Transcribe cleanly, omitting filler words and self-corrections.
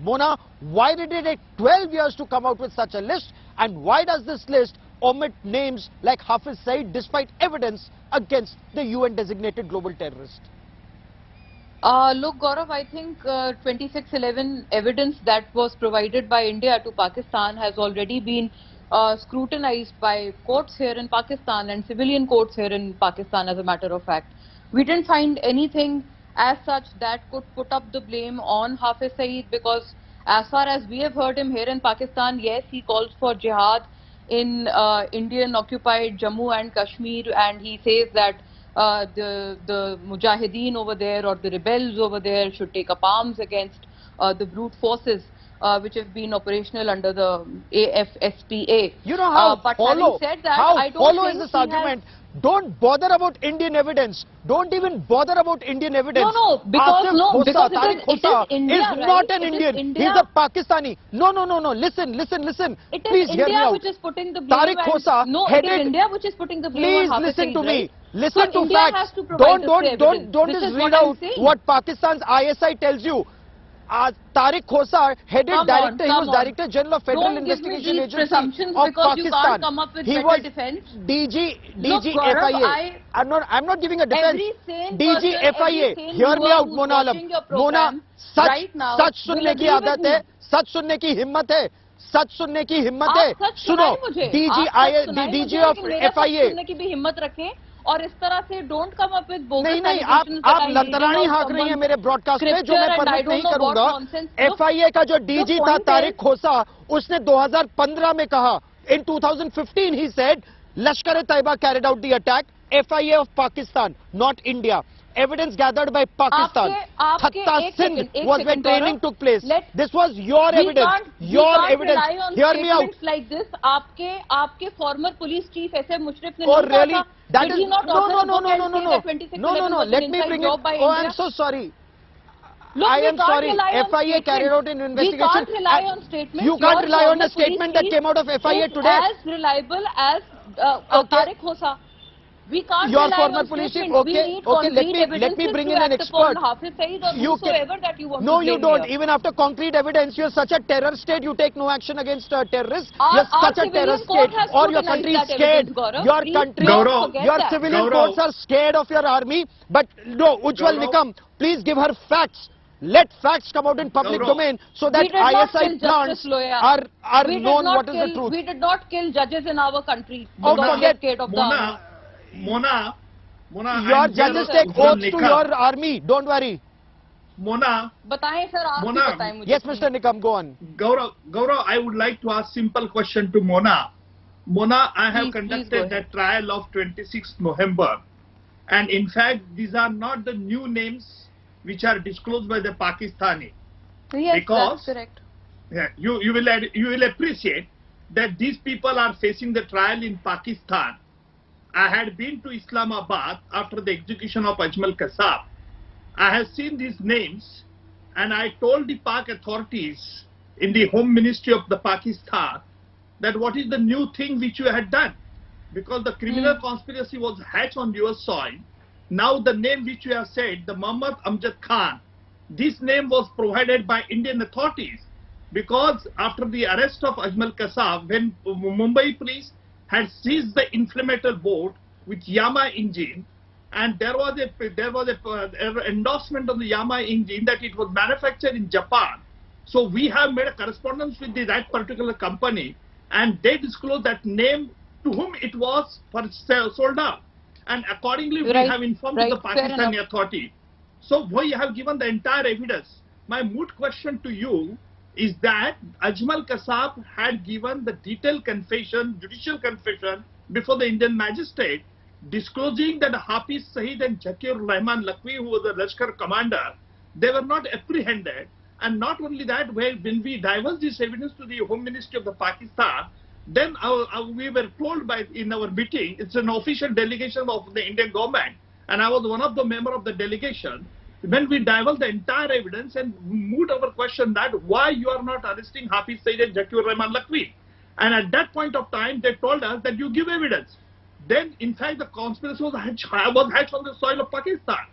Mona, why did it take 12 years to come out with such a list? And why does this list omit names like Hafiz Saeed despite evidence against the UN designated global terrorist? Look, Gaurav, I think 2611 evidence that was provided by India to Pakistan has already been scrutinized by courts here in Pakistan and civilian courts here in Pakistan, as a matter of fact. We didn't find anything as such that could put up the blame on Hafiz Saeed, because as far as we have heard him here in Pakistan, yes, he calls for jihad in Indian occupied Jammu and Kashmir, and he says that the mujahideen over there or the rebels over there should take up arms against the brute forces which have been operational under the AFSPA. You know how but hollow, having said that, how I don't hollow think is this argument? Don't bother about Indian evidence. Don't even bother about Indian evidence. No, because Tariq Khosa it is India, is not an it Indian. India. He's a Pakistani. No. Listen. It Please is hear me India out. which is putting the blame. Tariq Khosa it is India which is putting the blame Please on Hafiz listen Saeed, to me. right? Listen so to India facts. Has to provide Don't just read out what Pakistan's ISI tells you. Tariq Khosa, he was Director General of Federal Investigation Agency of Pakistan. He was DG FIA. I'm not giving a defense. DG FIA. Hear me out, Mona Alam. Mona, सच सुनने की आदत है, सच सुनने की हिम्मत है, सच सुनने की हिम्मत है. सुनो, DG of FIA. सुनने की भी हिम्मत रखें और इस तरह से don't come up with bogus नहीं आप लंतरानी हाँक रही हैं मेरे ब्रॉडकास्ट पे, जो मैं परमिट नहीं करूंगा. FIA का जो DG था तारिक खोसा, उसने 2015 में कहा, in 2015 he said Lashkar-e-Taiba carried out the attack, FIA of Pakistan, not India. Evidence gathered by Pakistan. Thatta Sindh was when training took place. This was your evidence. Your evidence. Hear me out. Like this, आपके former police chief S.M. Mushrif ने Oh really? That is no. Let me bring it. Oh, I'm so sorry. Look, I am sorry. FIA carried out an investigation. We can't rely on statements. You can't rely on a statement that came out of FIA today. As reliable as Tariq Khosa. We can't Your rely former on police chief. statements. Okay. Let me bring in an expert. No, you don't. Even after concrete evidence, you're such a terror state. You take no action against terrorists. You're such a terror state. Or your country is scared. Your civilian courts are scared of your army. But no, Ujjwal Nikam, please give her facts. Let facts come out in public domain so that ISI plants are known what is the truth. We did not kill judges in our country. Mona, your judges take oaths to your army. Don't worry. Mona, बताएं sir, आप भी बताएं मुझे. Yes, Mr. Nikam, go on. Gaurav, I would like to ask simple question to Mona. Mona, I have conducted that trial of 26th November, and in fact, these are not the new names which are disclosed by the Pakistani. Yes, because, that's correct. Yeah, you will appreciate that these people are facing the trial in Pakistan. I had been to Islamabad after the execution of Ajmal Kasab. I have seen these names and I told the Pak authorities in the Home Ministry of the Pakistan that what is the new thing which you had done, because the criminal conspiracy was hatched on your soil. Now the name which you have said, the Muhammad Amjad Khan, this name was provided by Indian authorities, because after the arrest of Ajmal Kasab, when Mumbai police had seized the inflammable boat with Yamaha engine, and there was a endorsement of the Yamaha engine that it was manufactured in Japan. So we have made a correspondence with that particular company, and they disclosed that name to whom it was sold out. And accordingly, we have informed the Pakistani authority. So we have given the entire evidence. My moot question to you is that Ajmal Kasab had given the detailed confession, judicial confession, before the Indian magistrate, disclosing that Hafiz Saeed and Zakir Rahman Lakhvi, who was the Lashkar commander, they were not apprehended. And not only that, when we divulged this evidence to the Home Ministry of the Pakistan, then we were told in our meeting, it's an official delegation of the Indian government, and I was one of the members of the delegation. When we divulged the entire evidence and moved our question that why you are not arresting Hafiz Saeed and Zakir Rahman Lakhvi. And at that point of time, they told us that you give evidence. Then, in fact, the conspiracy was hatched on the soil of Pakistan.